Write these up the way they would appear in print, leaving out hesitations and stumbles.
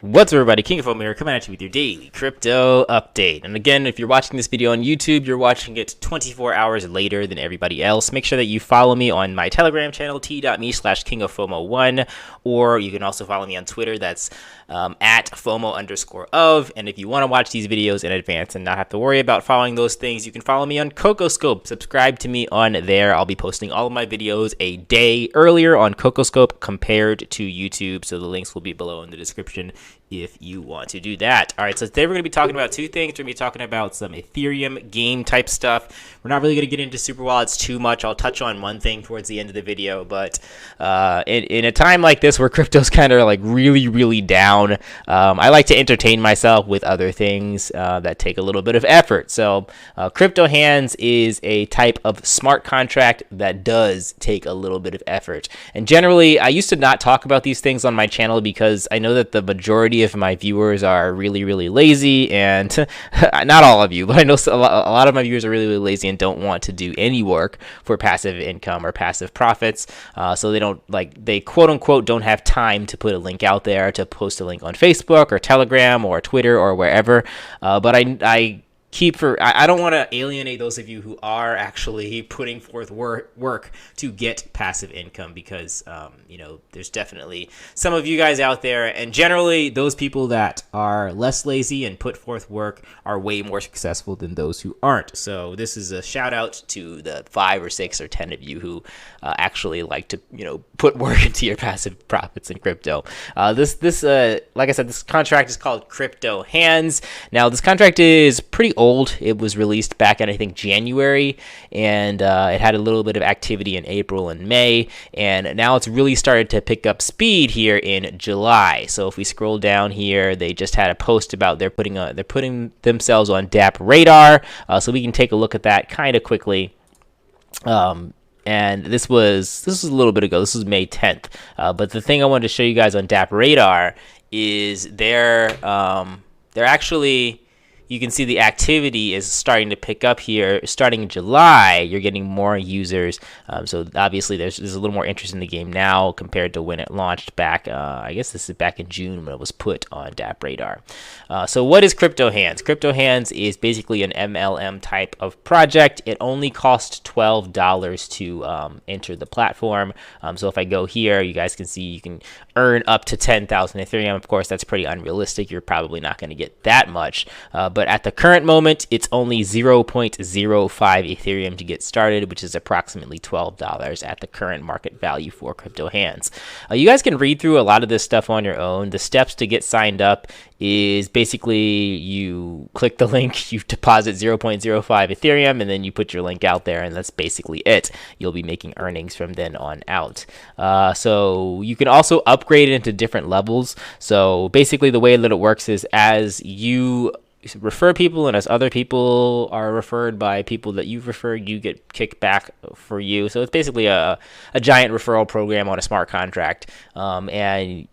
What's up, everybody? King of Foam here, coming at you with your daily crypto update. And again, if you're watching this video on YouTube, you're watching it 24 hours later than everybody else. Make sure that you follow me on my Telegram channel, t.me/kingoffomo1, or you can also follow me on Twitter. That's at FOMO_of. And if you want to watch these videos in advance and not have to worry about following those things, you can follow me on CocoScope. Subscribe to me on there. I'll be posting all of my videos a day earlier on CocoScope compared to YouTube. So the links will be below in the description if you want to do that. All right, so today we're going to be talking about two things. We're going to be talking about some Ethereum game type stuff. We're not really going to get into super wallets too much. I'll touch on one thing towards the end of the video, but in a time like this where crypto's kind of like really down, I like to entertain myself with other things that take a little bit of effort. So CryptoHands is a type of smart contract that does take a little bit of effort. And generally, I used to not talk about these things on my channel because I know that the majority of my viewers are really lazy, and not all of you, but I know a lot of my viewers are really lazy and don't want to do any work for passive income or passive profits. So they quote unquote don't have time to put a link out there, to post a link on Facebook or Telegram or Twitter or wherever. But I don't want to alienate those of you who are actually putting forth work to get passive income, because there's definitely some of you guys out there, and generally those people that are less lazy and put forth work are way more successful than those who aren't. So this is a shout out to the 5 or 6 or 10 of you who actually like to put work into your passive profits in crypto. Like I said, this contract is called CryptoHands. Now this contract is pretty old. It was released back in, I think, January, and it had a little bit of activity in April and May, and now it's really started to pick up speed here in July. So if we scroll down here, they just had a post about they're putting themselves on DApp radar, so we can take a look at that kind of quickly. And this was a little bit ago. This was May 10th. But the thing I wanted to show you guys on DApp radar is they're actually, you can see the activity is starting to pick up here. Starting in July, you're getting more users. So obviously there's a little more interest in the game now compared to when it launched back. I guess this is back in June when it was put on DApp radar. So what is CryptoHands? CryptoHands is basically an MLM type of project. It only costs $12 to enter the platform. So if I go here, you guys can see you can earn up to 10,000 Ethereum. Of course, that's pretty unrealistic. You're probably not going to get that much. But at the current moment, it's only 0.05 Ethereum to get started, which is approximately $12 at the current market value for CryptoHands. You guys can read through a lot of this stuff on your own. The steps to get signed up is basically you click the link, you deposit 0.05 Ethereum, and then you put your link out there, and that's basically it. You'll be making earnings from then on out. So you can also upgrade it into different levels. So basically the way that it works is as you refer people, and as other people are referred by people that you've referred, you get kickback for you. So it's basically a giant referral program on a smart contract, and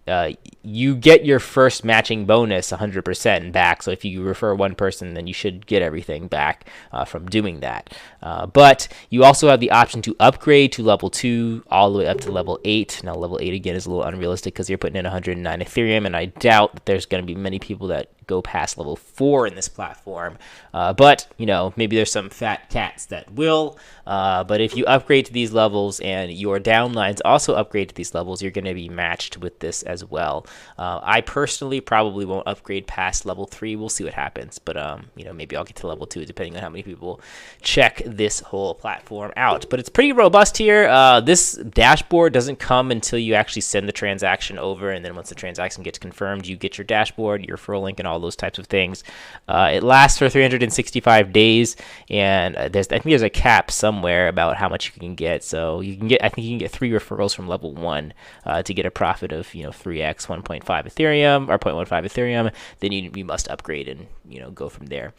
you get your first matching bonus 100% back. So if you refer one person, then you should get everything back from doing that. But you also have the option to upgrade to level 2 all the way up to level 8. Now level 8 again is a little unrealistic because you're putting in 109 Ethereum, and I doubt that there's going to be many people that go past level 4 in this platform, but maybe there's some fat cats that will. But if you upgrade to these levels and your downlines also upgrade to these levels, you're going to be matched with this as well. I personally probably won't upgrade past level 3. We'll see what happens, but maybe I'll get to level 2 depending on how many people check this whole platform out. But it's pretty robust here. This dashboard doesn't come until you actually send the transaction over, and then once the transaction gets confirmed, you get your dashboard, your referral link, and all those types of things. It lasts for 365 days, and I think there's a cap somewhere about how much you can get. So I think you can get 3 referrals from level 1 to get a profit of 3x 1.5 Ethereum or 0.15 Ethereum. Then you must upgrade and go from there.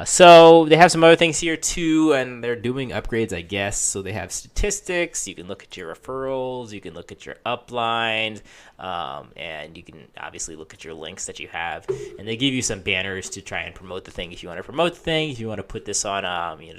So they have some other things here too, and they're doing upgrades, I guess. So they have statistics. You can look at your referrals. You can look at your uplines, and you can obviously look at your links that you have. And they give you some banners to try and promote the thing. If you want to promote the thing, if you want to put this on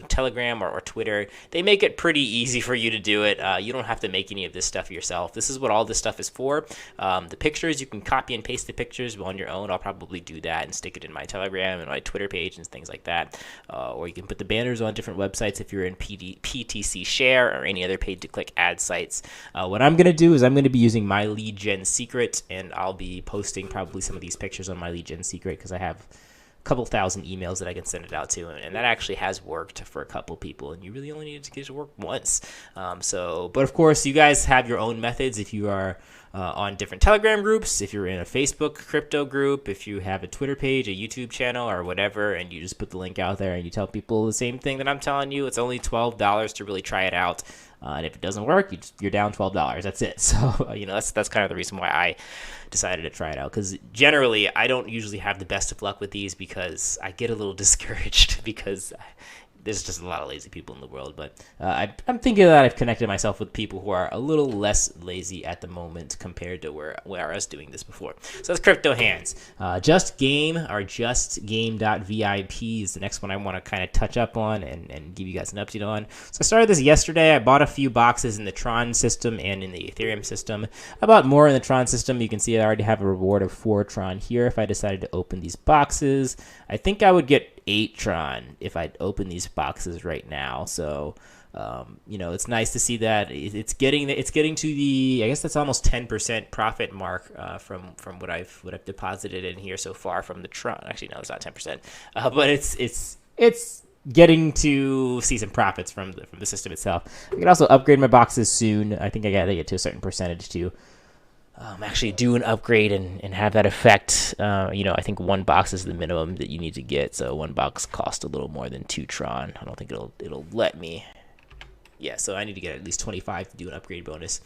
Telegram or Twitter, they make it pretty easy for you to do it. You don't have to make any of this stuff yourself. This is what all this stuff is for. The pictures, you can copy and paste the pictures on your own. I'll probably do that and stick it in my Telegram and my Twitter page and things like that. Or you can put the banners on different websites if you're in PTC Share or any other pay-to-click ad sites. What I'm going to do is I'm going to be using my lead gen secret, and I'll be posting probably some of these pictures on my lead gen secret because I have a couple thousand emails that I can send it out to, and that actually has worked for a couple people, and you really only need to get it to work once. But of course, you guys have your own methods if you are on different Telegram groups, if you're in a Facebook crypto group, if you have a Twitter page, a YouTube channel, or whatever, and you just put the link out there and you tell people the same thing that I'm telling you. It's only $12 to really try it out. And if it doesn't work, you're down $12. That's it. So, that's kind of the reason why I decided to try it out. Because generally, I don't usually have the best of luck with these because I get a little discouraged because there's just a lot of lazy people in the world. But I'm thinking that I've connected myself with people who are a little less lazy at the moment compared to where I was doing this before. So that's Crypto Hands. Just Game or JustGame.vip is the next one I want to kind of touch up on and give you guys an update on. So I started this yesterday. I bought a few boxes in the Tron system and in the Ethereum system. I bought more in the Tron system. You can see I already have a reward of 4 Tron here if I decided to open these boxes. I think I would get 8 Tron if I'd open these boxes right now. So it's nice to see that it's getting to the, I guess that's almost 10% profit mark from what I've deposited in here so far from the Tron. Actually, no, it's not 10%, but it's getting to see some profits from the system itself. I can also upgrade my boxes soon. I think I gotta get to a certain percentage to actually do an upgrade and have that effect. I think 1 box is the minimum that you need to get. So 1 box costs a little more than 2 Tron. I don't think it'll let me. Yeah, so I need to get at least 25 to do an upgrade bonus.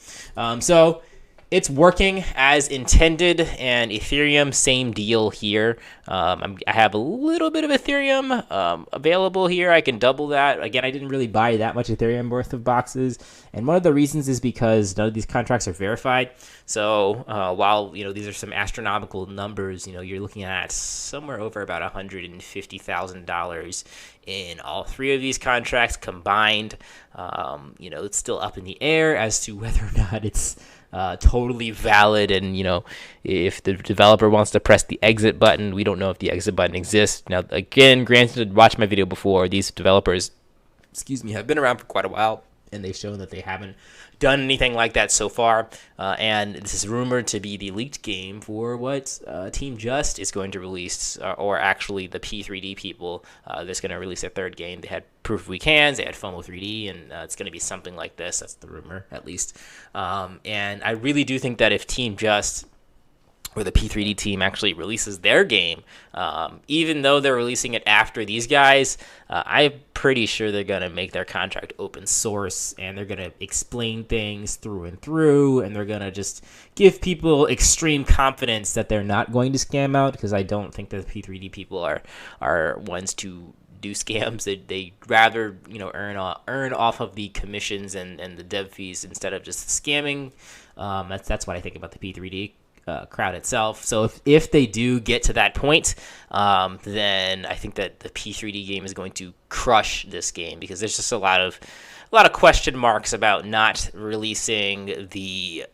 So it's working as intended, and Ethereum, same deal here. I have a little bit of Ethereum available here. I can double that. Again, I didn't really buy that much Ethereum worth of boxes, and one of the reasons is because none of these contracts are verified. So while these are some astronomical numbers, you're looking at somewhere over about $150,000 in all 3 of these contracts combined. It's still up in the air as to whether or not it's totally valid, and if the developer wants to press the exit button, we don't know if the exit button exists. Now, again, granted, watch my video before. These developers, have been around for quite a while, and they've shown that they haven't done anything like that so far. And this is rumored to be the leaked game for what Team Just is going to release, or actually the P3D people that's going to release their 3rd game. They had Proof of Weak Hands, they had FOMO 3D, and it's going to be something like this. That's the rumor, at least. And I really do think that if Team Just or the P3D team actually releases their game, even though they're releasing it after these guys, I'm pretty sure they're going to make their contract open source, and they're going to explain things through and through, and they're going to just give people extreme confidence that they're not going to scam out, because I don't think that the P3D people are ones to do scams. They rather earn off of the commissions and the dev fees instead of just scamming. That's what I think about the P3D crowd itself. So if they do get to that point, then I think that the P3D game is going to crush this game, because there's just a lot of question marks about not releasing the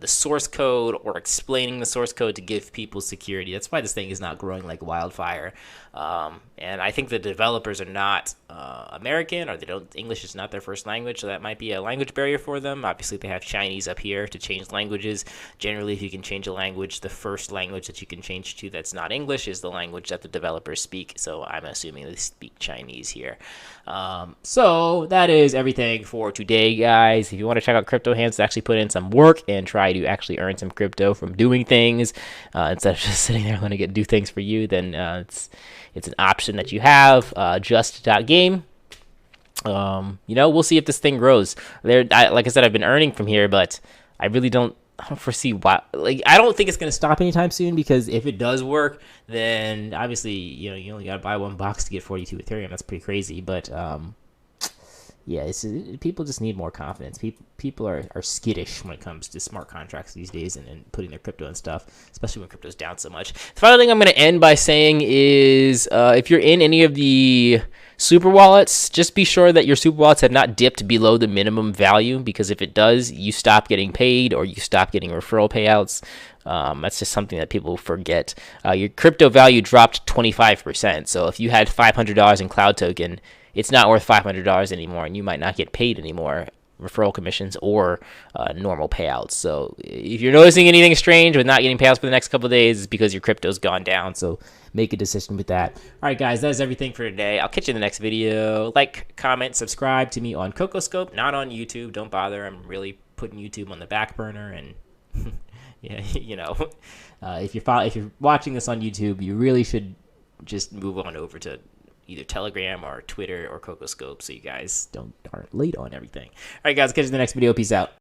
source code or explaining the source code to give people security. That's why this thing is not growing like wildfire. And I think the developers are not American, or English is not their first language, so that might be a language barrier for them. Obviously, they have Chinese up here to change languages. Generally, if you can change a language, the first language that you can change to that's not English is the language that the developers speak. So I'm assuming they speak Chinese here. So that is everything for today, guys. If you want to check out Crypto Hands to actually put in some work and try to actually earn some crypto from doing things instead of just sitting there letting it do things for you, then it's an option that you have. Just.game. We'll see if this thing grows. Like I said, I've been earning from here, but I really don't foresee why. I don't think it's going to stop anytime soon, because if it does work, then obviously you only got to buy 1 box to get 42 Ethereum. That's pretty crazy, but yeah, people just need more confidence. People are skittish when it comes to smart contracts these days, and putting their crypto and stuff, especially when crypto's down so much. The final thing I'm going to end by saying is, if you're in any of the super wallets, just be sure that your super wallets have not dipped below the minimum value, because if it does, you stop getting paid or you stop getting referral payouts. That's just something that people forget. Your crypto value dropped 25%. So if you had $500 in Cloud Token, it's not worth $500 anymore, and you might not get paid anymore, referral commissions or normal payouts. So if you're noticing anything strange with not getting payouts for the next couple of days, it's because your crypto's gone down. So make a decision with that. All right, guys, that's everything for today. I'll catch you in the next video. Like, comment, subscribe to me on CocoScope, not on YouTube. Don't bother. I'm really putting YouTube on the back burner, and yeah, you know, if you're watching this on YouTube, you really should just move on over to either Telegram or Twitter or CocoScope, so you guys aren't late on everything. All right, guys, catch you in the next video. Peace out.